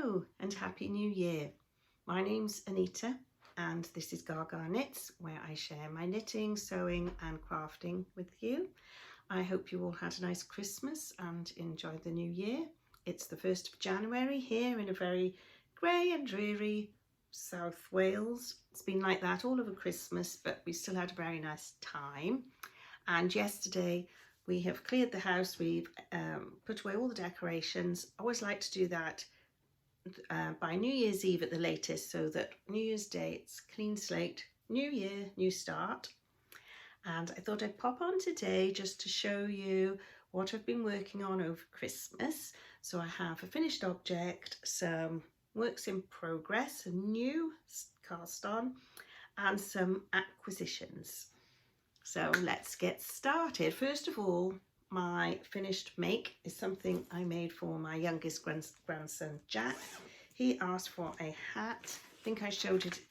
Hello and Happy New Year. My name's Anita and this is Gaga Knits, where I share my knitting, sewing and crafting with you. I hope you all had a nice Christmas and enjoyed the new year. It's the 1st of January here in a very grey and dreary South Wales. It's been like that all over Christmas, but we still had a very nice time. And yesterday we have cleared the house, we've put away all the decorations. I always like to do that by New Year's Eve at the latest, so that New Year's Day it's clean slate, new year, new start. And I thought I'd pop on today just to show you what I've been working on over Christmas. So I have a finished object, some works in progress, a new cast on and some acquisitions. So let's get started. First of all, my finished make is something I made for my youngest grandson Jack. He asked for a hat. I think I showed it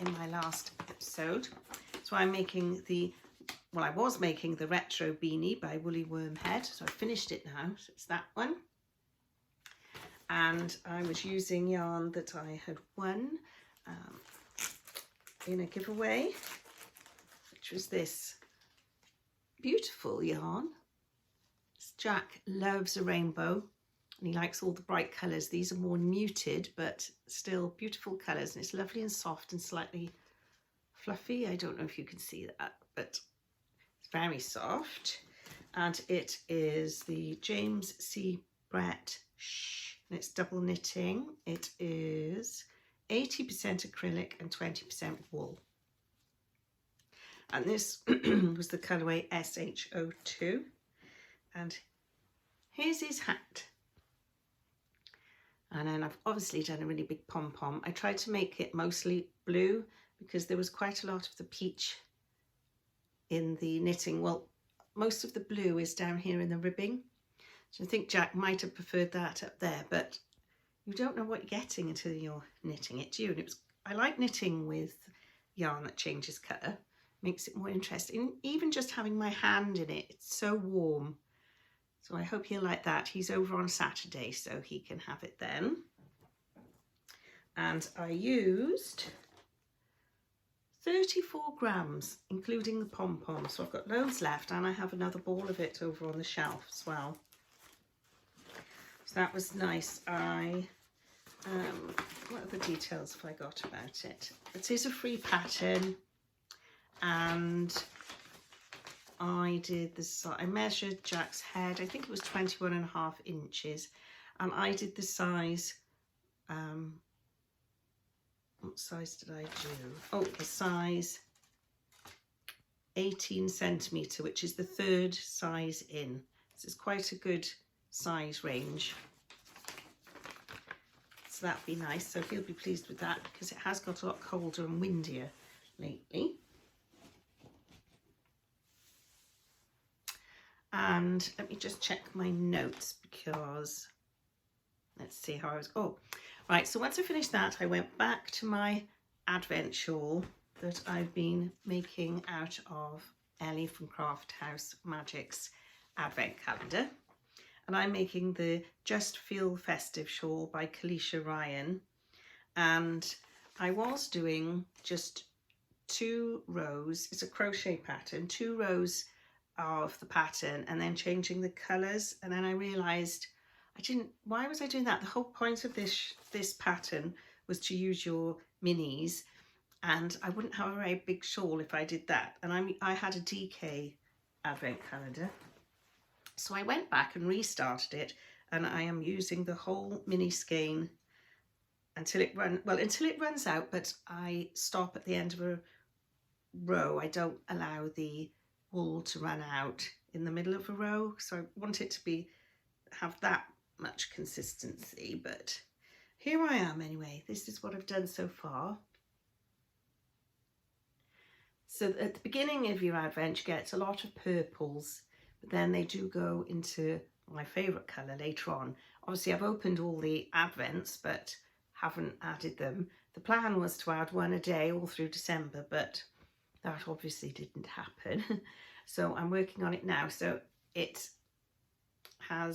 in my last episode. So I'm making I was making the retro beanie by Woolly Wormhead. So I finished it now, so it's that one. And I was using yarn that I had won in a giveaway, which was this beautiful yarn. Jack loves a rainbow and he likes all the bright colours. These are more muted but still beautiful colours, and it's lovely and soft and slightly fluffy. I don't know if you can see that, but it's very soft. And it is the James C. Brett Shh, and it's double knitting. It is 80% acrylic and 20% wool. And this was the colourway SH02. And here's his hat. And then I've obviously done a really big pom-pom. I tried to make it mostly blue because there was quite a lot of the peach in the knitting. Well, most of the blue is down here in the ribbing. So I think Jack might have preferred that up there, but you don't know what you're getting until you're knitting it, do you? And I like knitting with yarn that changes colour. Makes it more interesting. Even just having my hand in it, it's so warm. So I hope he'll like that. He's over on Saturday, so he can have it then. And I used 34 grams, including the pom-pom. So I've got loads left, and I have another ball of it over on the shelf as well. So that was nice. What other details have I got about it? It is a free pattern. And I did this, I measured Jack's head, I think it was 21.5 inches, and I did the size, what size did I do? Oh, the size 18 centimetre, which is the 3rd size in. This is quite a good size range. So that'd be nice, so he'll be pleased with that because it has got a lot colder and windier lately. And let me just check my notes because let's see how I was. Oh, right. So once I finished that, I went back to my advent shawl that I've been making out of Ellie from Craft House Magic's advent calendar. And I'm making the Just Feel Festive shawl by Kalisha Ryan. And I was doing just 2 rows. It's a crochet pattern, 2 rows of the pattern and then changing the colours, and then I realised why was I doing that? The whole point of this pattern was to use your minis, and I wouldn't have a very big shawl if I did that. And I had a DK advent calendar, so I went back and restarted it, and I am using the whole mini skein until it runs out, but I stop at the end of a row. I don't allow the wool to run out in the middle of a row, so I want it to have that much consistency. But here I am anyway. This is what I've done so far. So at the beginning of your advent you get a lot of purples, but then they do go into my favourite colour later on. Obviously I've opened all the advents but haven't added them. The plan was to add one a day all through December, but that obviously didn't happen. So I'm working on it now. So it's a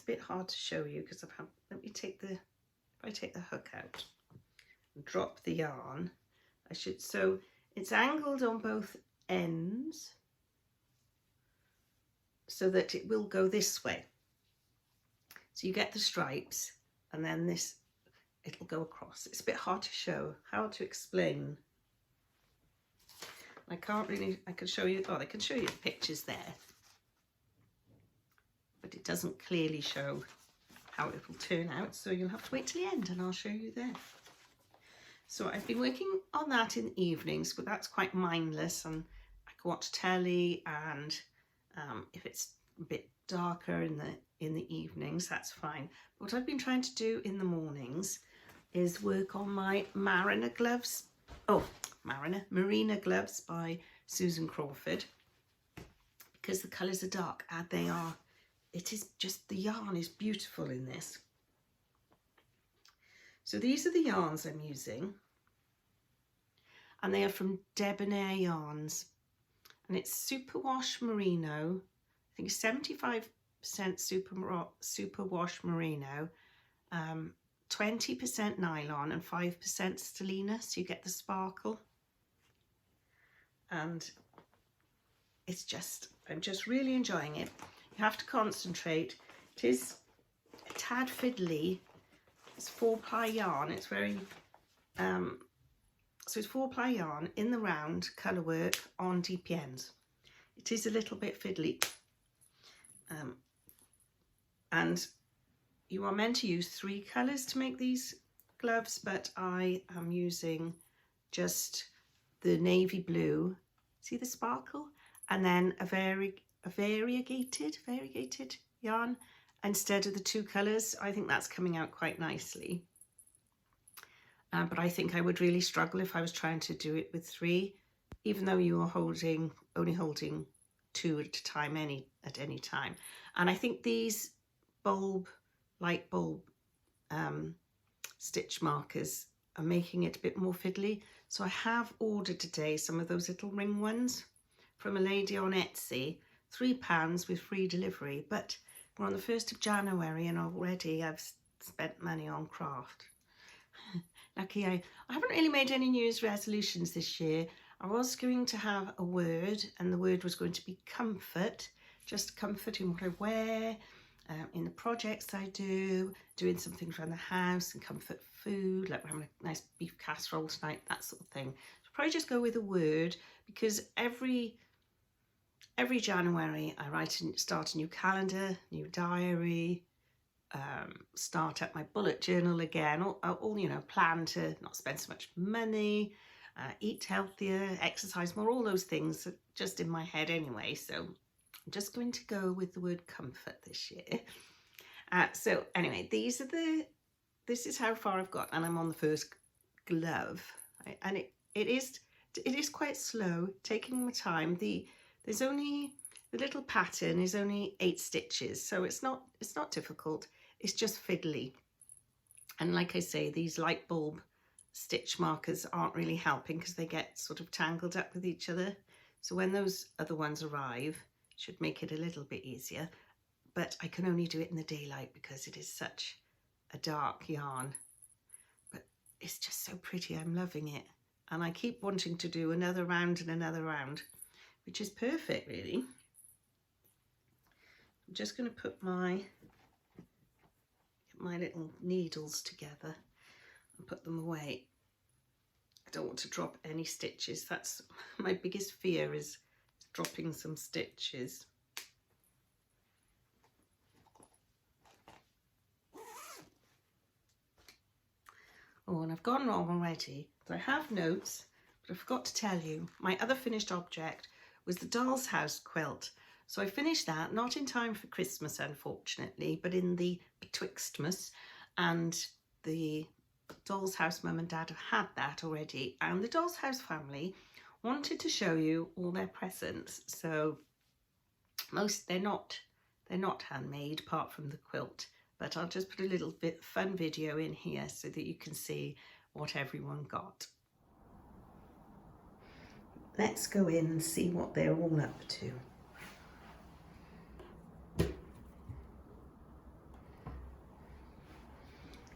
bit hard to show you because let me take the, if take the hook out and drop the yarn, so it's angled on both ends so that it will go this way. So you get the stripes and then it'll go across. It's a bit hard to show, how to explain. I can show you, I can show you the pictures there, but it doesn't clearly show how it will turn out, so you'll have to wait till the end and I'll show you there. So I've been working on that in the evenings, but that's quite mindless, and I can watch telly, and if it's a bit darker in the evenings, that's fine. But what I've been trying to do in the mornings is work on my Marina gloves. Marina Gloves by Susan Crawford, because the colours are dark, and it is just, the yarn is beautiful in this. So these are the yarns I'm using, and they are from Debonair Yarns, and it's superwash merino. I think it's 75% superwash merino, 20% nylon and 5% stellina, so you get the sparkle. And I'm just really enjoying it. You have to concentrate. It is a tad fiddly. It's 4-ply yarn. It's very so it's 4-ply yarn in the round, colour work on DPNs. It is a little bit fiddly, and you are meant to use 3 colours to make these gloves, but I am using just the navy blue, see the sparkle, and then a variegated yarn instead of the 2 colours. I think that's coming out quite nicely, but I think I would really struggle if I was trying to do it with 3, even though you are only holding 2 at a time, at any time. And I think these light bulb stitch markers are making it a bit more fiddly. So I have ordered today some of those little ring ones from a lady on Etsy, £3 with free delivery, but we're on the 1st of January and already I've spent money on craft. Lucky I haven't really made any New Year's resolutions this year. I was going to have a word, and the word was going to be comfort, just comfort in what I wear, in the projects I do, doing some things around the house, and comfort food, like we're having a nice beef casserole tonight, that sort of thing. So probably just go with a word, because every January I start a new calendar, new diary, start up my bullet journal again, all you know, plan to not spend so much money, eat healthier, exercise more, all those things are just in my head anyway. So I'm just going to go with the word comfort this year. So anyway, this is how far I've got, and I'm on the first glove, right? And it is quite slow, taking my time. The little pattern is only 8 stitches, so it's not difficult. It's just fiddly, and like I say, these light bulb stitch markers aren't really helping because they get sort of tangled up with each other. So when those other ones arrive, it should make it a little bit easier, but I can only do it in the daylight because it is such a dark yarn. But it's just so pretty, I'm loving it, and I keep wanting to do another round and another round, which is perfect really. I'm just going to put my little needles together and put them away. I don't want to drop any stitches. That's my biggest fear, is dropping some stitches. Oh, and I've gone wrong already. So I have notes, but I forgot to tell you, my other finished object was the doll's house quilt. So I finished that, not in time for Christmas unfortunately, but in the betwixtmas, and the doll's house mum and dad have had that already, and the doll's house family wanted to show you all their presents. So they're not handmade apart from the quilt, but I'll just put a little bit fun video in here so that you can see what everyone got. Let's go in and see what they're all up to.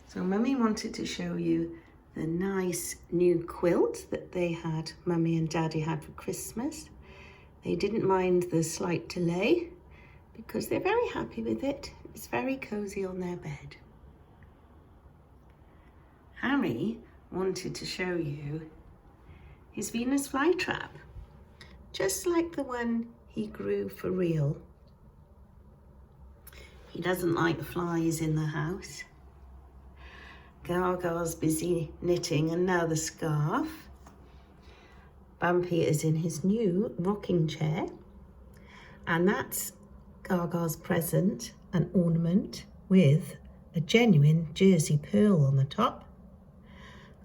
So Mummy wanted to show you the nice new quilt that they had, Mummy and Daddy had for Christmas. They didn't mind the slight delay because they're very happy with it. It's very cozy on their bed. Harry wanted to show you his Venus flytrap, just like the one he grew for real. He doesn't like the flies in the house. Gaga's busy knitting and now the scarf. Bumpy is in his new rocking chair, and that's Gaga's present, an ornament with a genuine Jersey pearl on the top.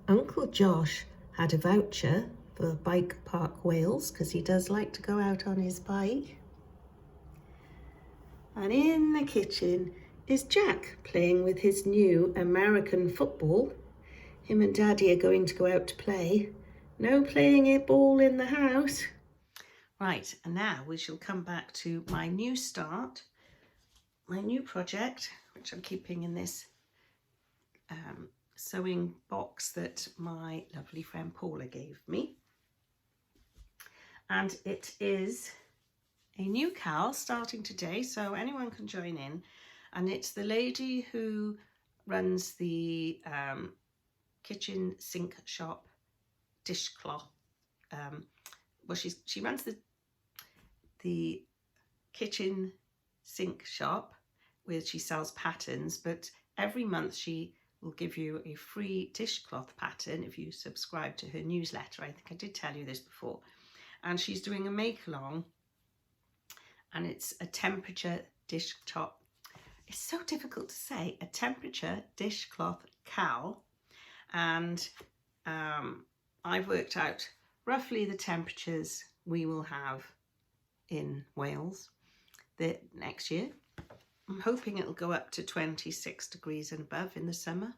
Uncle Josh had a voucher for Bike Park Wales because he does like to go out on his bike. And in the kitchen is Jack playing with his new American football. Him and Daddy are going to go out to play. No playing a ball in the house. Right, and now we shall come back to my new start, my new project, which I'm keeping in this sewing box that my lovely friend Paula gave me. And it is a new KAL starting today, so anyone can join in. And it's the lady who runs the kitchen sink shop, Dishcloth. Well, she runs the kitchen sink shop where she sells patterns, but every month she will give you a free dishcloth pattern if you subscribe to her newsletter. I think I did tell you this before. And she's doing a make along, and it's a temperature dishcloth. It's so difficult to say, a temperature dishcloth KAL. And I've worked out roughly the temperatures we will have in Wales the next year. I'm hoping it'll go up to 26 degrees and above in the summer.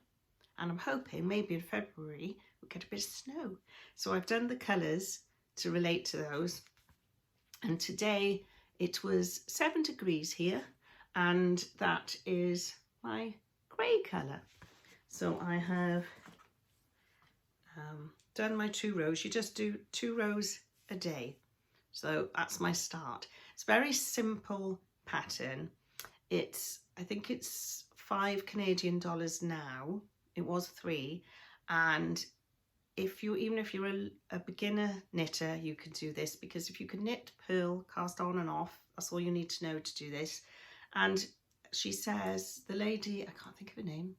And I'm hoping maybe in February we'll get a bit of snow. So I've done the colours to relate to those. And today it was 7 degrees here, and that is my grey colour. So I have done my 2 rows. You just do 2 rows a day. So that's my start. It's a very simple pattern. I think it's $5 Canadian now. It was 3. And even if you're a beginner knitter, you can do this, because if you can knit, purl, cast on and off, that's all you need to know to do this. And she says, the lady, I can't think of her name,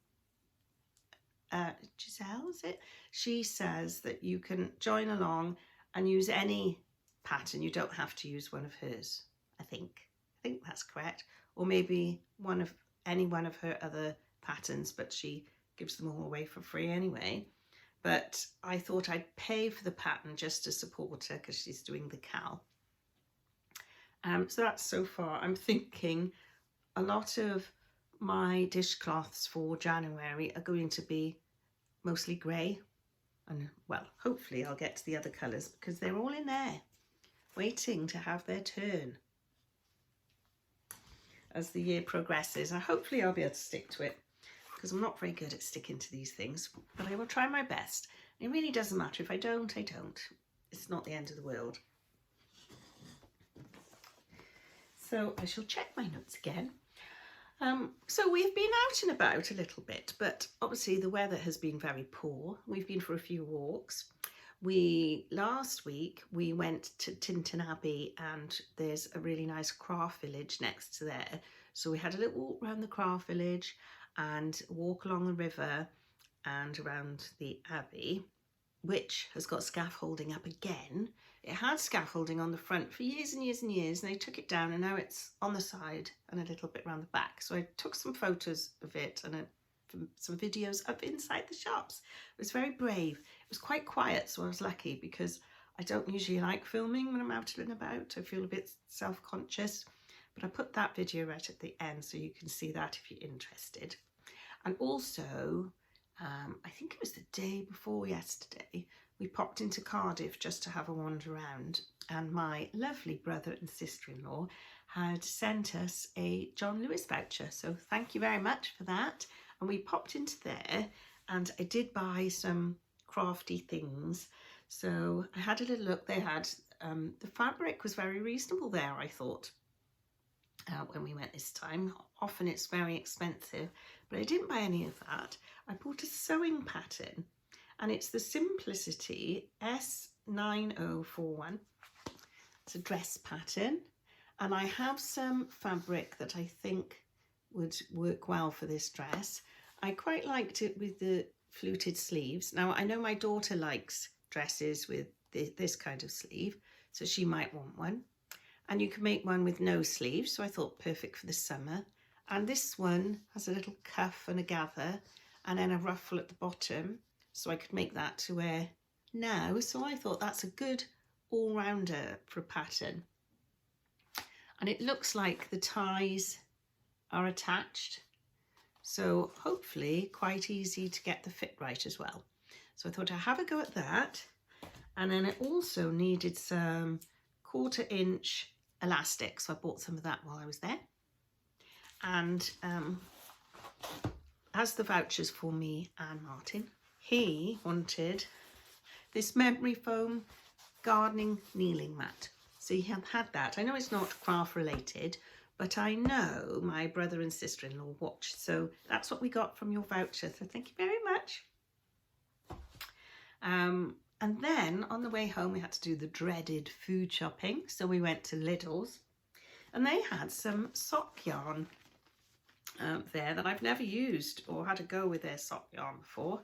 Giselle, is it? She says that you can join along and use any pattern. You don't have to use one of hers, I think that's correct. Or maybe any one of her other patterns, but she gives them all away for free anyway. But I thought I'd pay for the pattern just to support her because she's doing the KAL. So that's so far. I'm thinking a lot of my dishcloths for January are going to be mostly grey. And well, hopefully I'll get to the other colours because they're all in there waiting to have their turn as the year progresses. And hopefully I'll be able to stick to it, because I'm not very good at sticking to these things, but I will try my best. It really doesn't matter. If I don't, I don't. It's not the end of the world. So I shall check my notes again. So we've been out and about a little bit, but obviously the weather has been very poor. We've been for a few walks. Last week we went to Tintern Abbey, and there's a really nice craft village next to there. So we had a little walk around the craft village and walk along the river and around the abbey, which has got scaffolding up again. It had scaffolding on the front for years and years and years, and they took it down, and now it's on the side and a little bit around the back. So I took some photos of it and some videos of inside the shops. It was very brave. It was quite quiet, so I was lucky, because I don't usually like filming when I'm out and about. I feel a bit self-conscious, but I put that video right at the end so you can see that if you're interested. And also, I think it was the day before yesterday, we popped into Cardiff just to have a wander around, and my lovely brother and sister-in-law had sent us a John Lewis voucher. So thank you very much for that. and we popped into there, and I did buy some crafty things. So I had a little look. They had the fabric was very reasonable there, I thought, when we went this time. Often it's very expensive, but I didn't buy any of that. I bought a sewing pattern, and it's the Simplicity S9041. It's a dress pattern, and I have some fabric that I think would work well for this dress. I quite liked it with the fluted sleeves. Now I know my daughter likes dresses with this kind of sleeve, so she might want one. And you can make one with no sleeves, so I thought perfect for the summer. And this one has a little cuff and a gather, and then a ruffle at the bottom, so I could make that to wear now. So I thought that's a good all-rounder for a pattern. And it looks like the ties are attached, so hopefully quite easy to get the fit right as well. So I thought I'd have a go at that. And then it also needed some 1/4 inch elastic, so I bought some of that while I was there. And as the vouchers for me and Martin, he wanted this memory foam gardening kneeling mat. So he had that. I know it's not craft related, but I know my brother and sister-in-law watch, so that's what we got from your voucher, so thank you very much. And then on the way home we had to do the dreaded food shopping, so we went to Lidl's, and they had some sock yarn there that I've never used or had a go with their sock yarn before.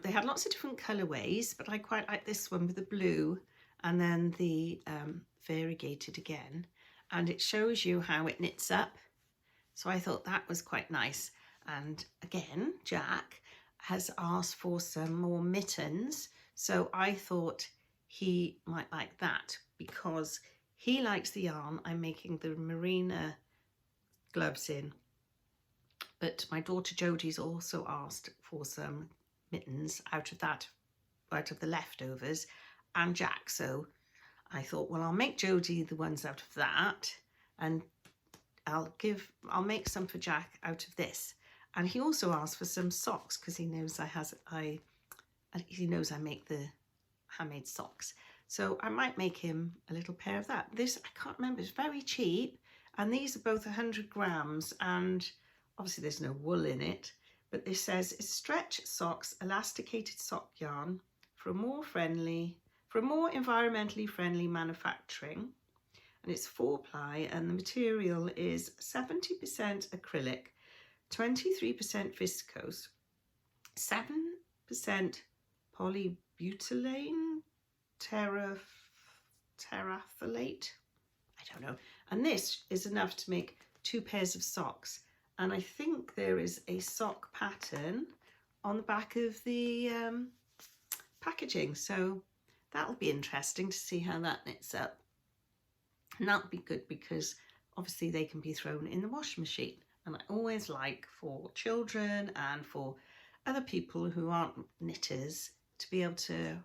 They had lots of different colourways, but I quite like this one with the blue and then the variegated again, and it shows you how it knits up, so I thought that was quite nice. And again, Jack has asked for some more mittens, so I thought he might like that because he likes the yarn I'm making the Marina gloves in. But my daughter Jodie's also asked for some mittens out of the leftovers, and Jack, so I thought, well, I'll make Jodie the ones out of that, and I'll make some for Jack out of this. And he also asked for some socks because he knows I make the handmade socks, so I might make him a little pair of that. This, I can't remember, it's very cheap, and these are both 100 grams, and obviously there's no wool in it, but this says it's stretch socks, elasticated sock yarn for a more environmentally friendly manufacturing, and it's 4-ply, and the material is 70% acrylic, 23% viscose, 7% polybutylene terephthalate, I don't know, and this is enough to make 2 pairs of socks. And I think there is a sock pattern on the back of the packaging, so that'll be interesting to see how that knits up. And that'll be good because obviously they can be thrown in the washing machine, and I always like for children and for other people who aren't knitters to be able to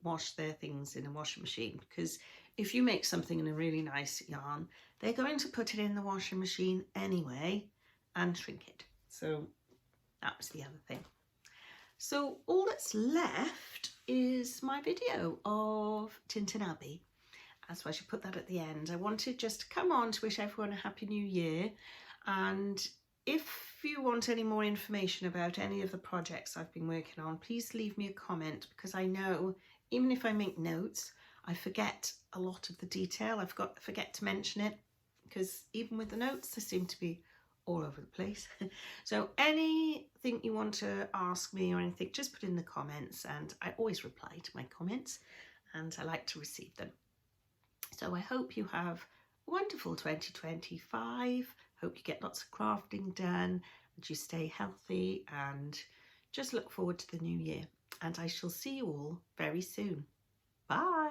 wash their things in a washing machine, because if you make something in a really nice yarn, they're going to put it in the washing machine anyway and shrink it. So that was the other thing. So all that's left is my video of Tintern Abbey. So I should put that at the end. I wanted just to come on to wish everyone a happy new year, and if you want any more information about any of the projects I've been working on, please leave me a comment, because I know even if I make notes, I forget a lot of the detail. I forget to mention it, because even with the notes they seem to be all over the place. So anything you want to ask me or anything, just put in the comments, and I always reply to my comments and I like to receive them. So I hope you have a wonderful 2025. Hope you get lots of crafting done and you stay healthy, and just look forward to the new year. And I shall see you all very soon. Bye.